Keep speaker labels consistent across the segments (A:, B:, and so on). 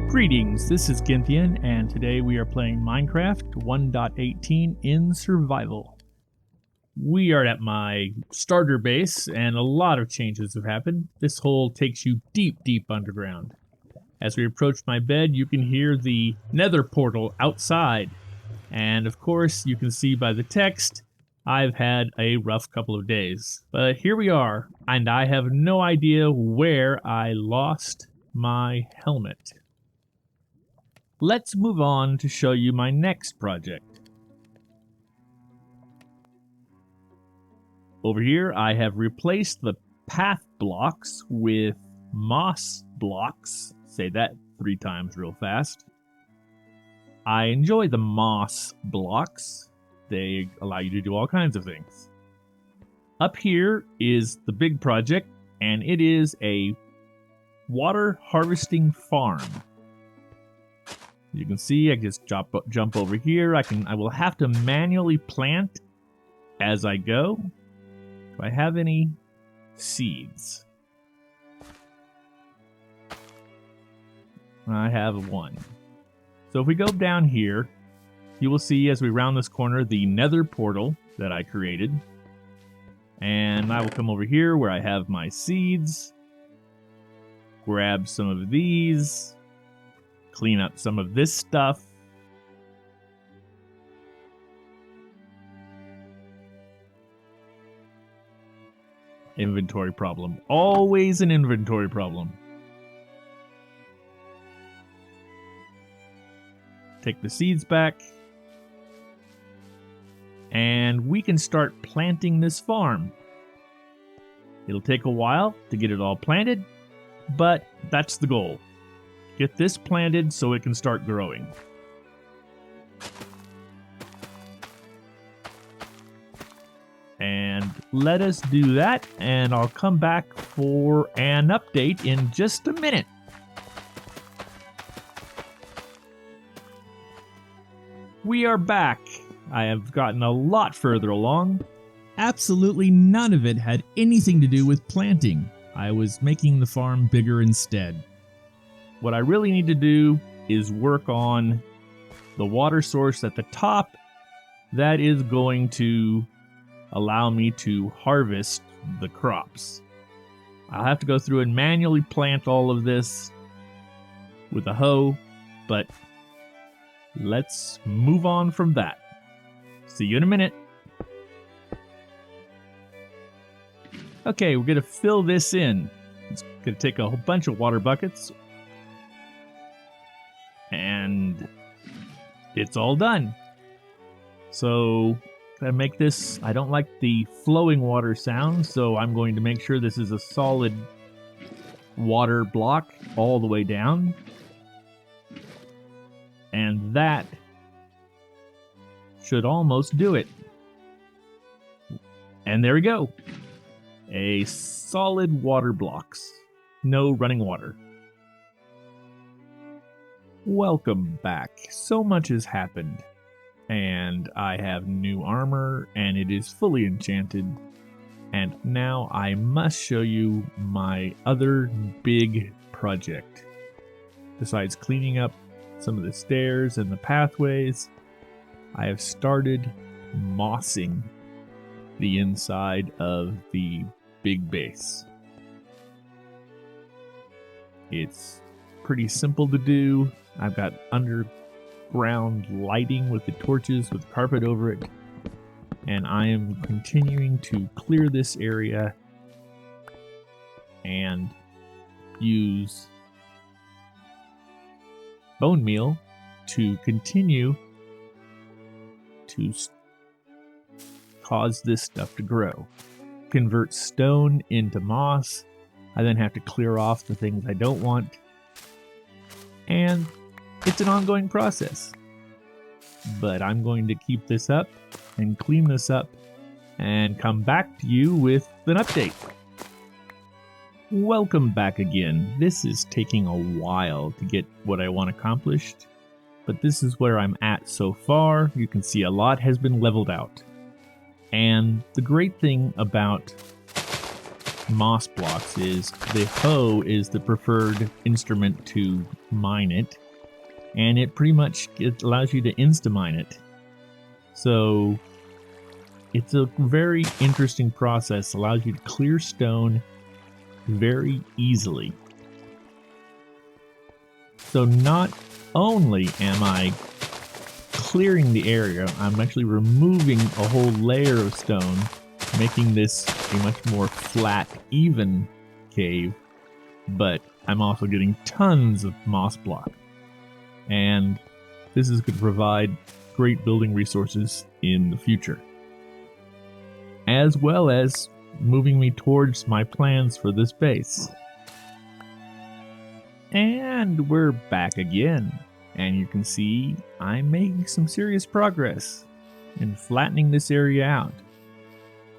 A: Greetings, this is Ginthian, and today we are playing Minecraft 1.18 in survival. We are at my starter base, and a lot of changes have happened. This hole takes you deep, deep underground. As we approach my bed, you can hear the nether portal outside. And of course, you can see by the text, I've had a rough couple of days. But here we are, and I have no idea where I lost my helmet. Let's move on to show you my next project. Over here, I have replaced the path blocks with moss blocks. Say that 3 times real fast. I enjoy the moss blocks. They allow you to do all kinds of things. Up here is the big project, and it is a water harvesting farm. You can see I just jump over here. I will have to manually plant as I go. Do I have any seeds? I have 1. So if we go down here, you will see as we round this corner the nether portal that I created. And I will come over here where I have my seeds. Grab some of these. Clean up some of this stuff. Inventory problem. Always an inventory problem. Take the seeds back. And we can start planting this farm. It'll take a while to get it all planted, but that's the goal. Get this planted so it can start growing. And let us do that, and I'll come back for an update in just a minute. We are back. I have gotten a lot further along. Absolutely none of it had anything to do with planting. I was making the farm bigger instead. What I really need to do is work on the water source at the top. That is going to allow me to harvest the crops. I'll have to go through and manually plant all of this with a hoe, but let's move on from that. See you in a minute. Okay, we're going to fill this in. It's going to take a whole bunch of water buckets. And it's all done. So, I make this, I don't like the flowing water sound, so I'm going to make sure this is a solid water block all the way down. And that should almost do it. And there we go. A solid water blocks. No running water. Welcome back. So much has happened. And I have new armor, and it is fully enchanted. And now I must show you my other big project. Besides cleaning up some of the stairs and the pathways, I have started mossing the inside of the big base. It's pretty simple to do. I've got underground lighting with the torches with carpet over it, and I am continuing to clear this area and use bone meal to continue to cause this stuff to grow. Convert stone into moss. I then have to clear off the things I don't want. And it's an ongoing process. But I'm going to keep this up and clean this up and come back to you with an update. Welcome back again. This is taking a while to get what I want accomplished, but this is where I'm at so far. You can see a lot has been leveled out. And the great thing about moss blocks is the hoe is the preferred instrument to mine it, and it pretty much allows you to insta-mine it. So it's a very interesting process, allows you to clear stone very easily. So not only am I clearing the area, I'm actually removing a whole layer of stone, making this a much more flat, even cave, but I'm also getting tons of moss block. And this is going to provide great building resources in the future, as well as moving me towards my plans for this base. And we're back again, and you can see I'm making some serious progress in flattening this area out.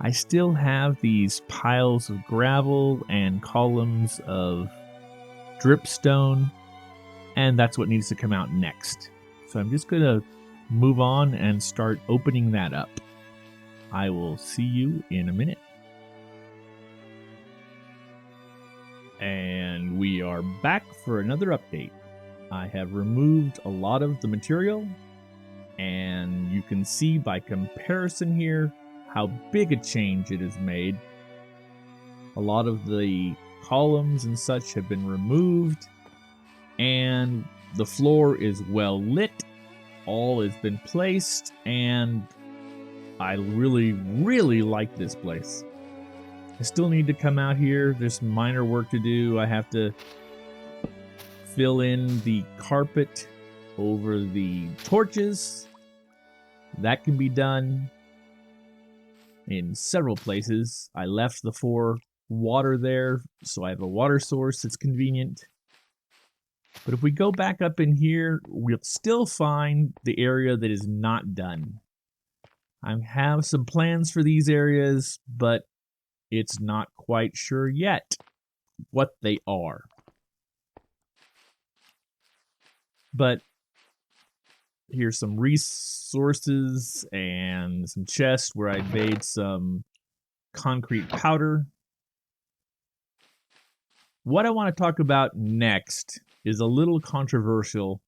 A: I still have these piles of gravel and columns of dripstone, and that's what needs to come out next. So I'm just going to move on and start opening that up. I will see you in a minute. And we are back for another update. I have removed a lot of the material, and you can see by comparison here how big a change it has made. A lot of the columns and such have been removed, and the floor is well lit. All has been placed, and I really like this place. I still need to come out here. There's some minor work to do. I have to fill in the carpet over the torches. That can be done in several places. I left the 4 water there, so I have a water source that's convenient. But if we go back up in here, we'll still find the area that is not done. I have some plans for these areas, but it's not quite sure yet what they are. But here's some resources and some chests where I made some concrete powder. What I want to talk about next is a little controversial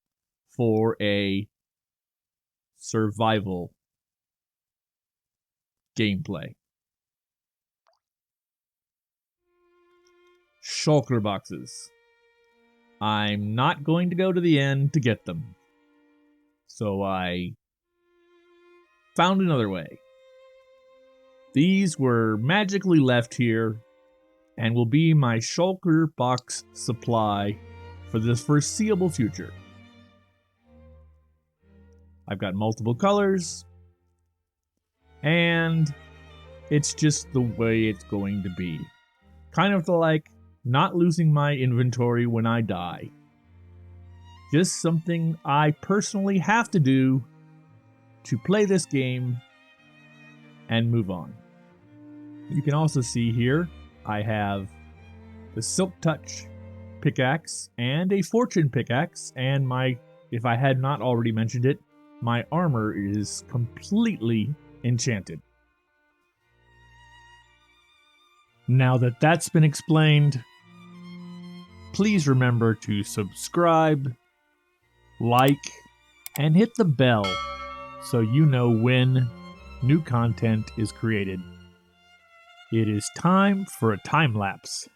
A: for a survival gameplay. Shulker boxes. I'm not going to go to the end to get them. So I found another way. These were magically left here and will be my shulker box supply for the foreseeable future. I've got multiple colors, and it's just the way it's going to be. Kind of like not losing my inventory when I die. Just something I personally have to do to play this game and move on. You can also see here I have the Silk Touch pickaxe and a Fortune pickaxe, and if I had not already mentioned it, my armor is completely enchanted. Now that that's been explained, please remember to subscribe, like, and hit the bell so you know when new content is created. It is time for a time lapse.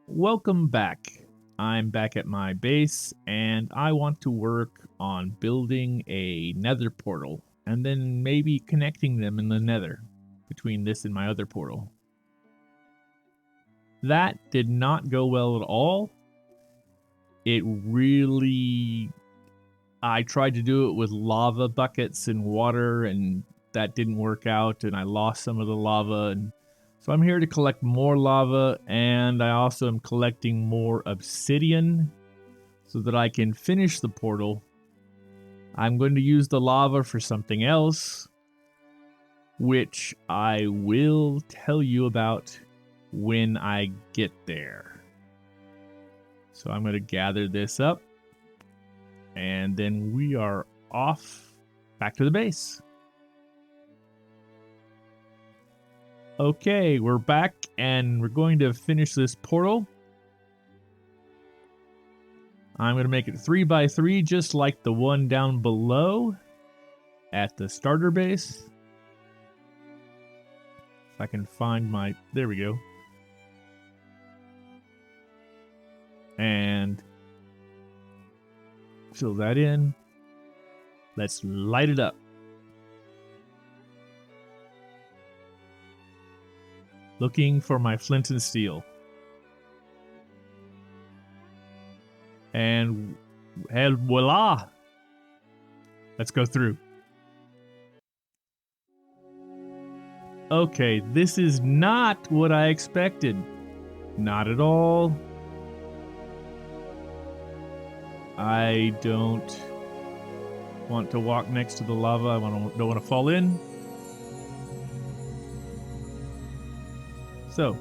A: Welcome back. I'm back at my base, and I want to work on building a nether portal, and then maybe connecting them in the nether between this and my other portal. That did not go well at all. I tried to do it with lava buckets and water, and that didn't work out, and I lost some of the lava. And so I'm here to collect more lava, and I also am collecting more obsidian so that I can finish the portal. I'm going to use the lava for something else, which I will tell you about when I get there. So I'm going to gather this up, and then we are off back to the base. Okay, we're back, and we're going to finish this portal. I'm going to make it 3x3, just like the one down below at the starter base. If I can find my... There we go. And fill that in. Let's light it up. Looking for my flint and steel. And voila! Let's go through. Okay, this is not what I expected. Not at all. I don't want to walk next to the lava. I don't want to fall in. So,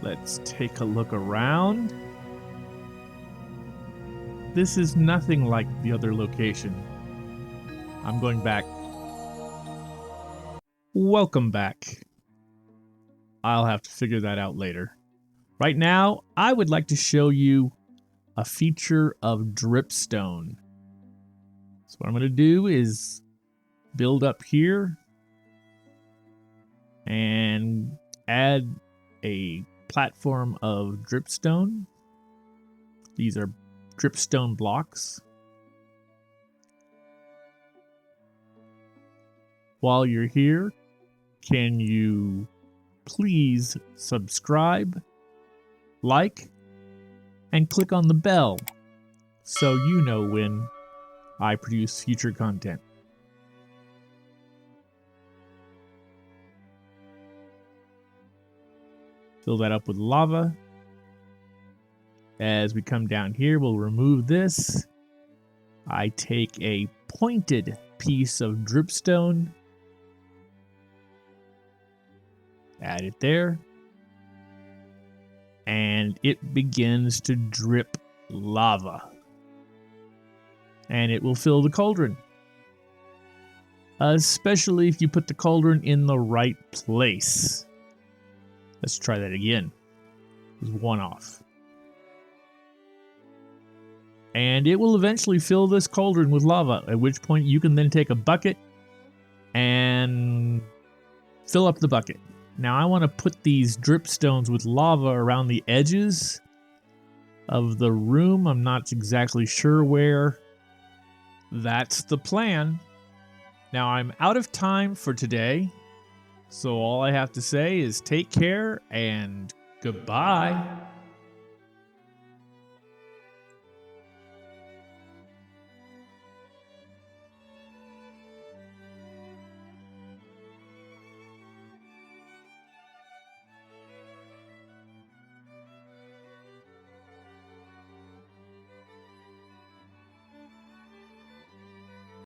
A: let's take a look around. This is nothing like the other location. I'm going back. Welcome back. I'll have to figure that out later. Right now, I would like to show you a feature of dripstone. So what I'm going to do is build up here and add a platform of dripstone. These are dripstone blocks. While you're here, can you please subscribe, like, and click on the bell so you know when I produce future content. Fill that up with lava. As we come down here, we'll remove this. I take a pointed piece of dripstone, add it there, and it begins to drip lava. And it will fill the cauldron. Especially if you put the cauldron in the right place. Let's try that again. There's one off. And it will eventually fill this cauldron with lava, at which point you can then take a bucket and fill up the bucket. Now I want to put these dripstones with lava around the edges of the room. I'm not exactly sure where. That's the plan. Now I'm out of time for today, so all I have to say is take care and goodbye.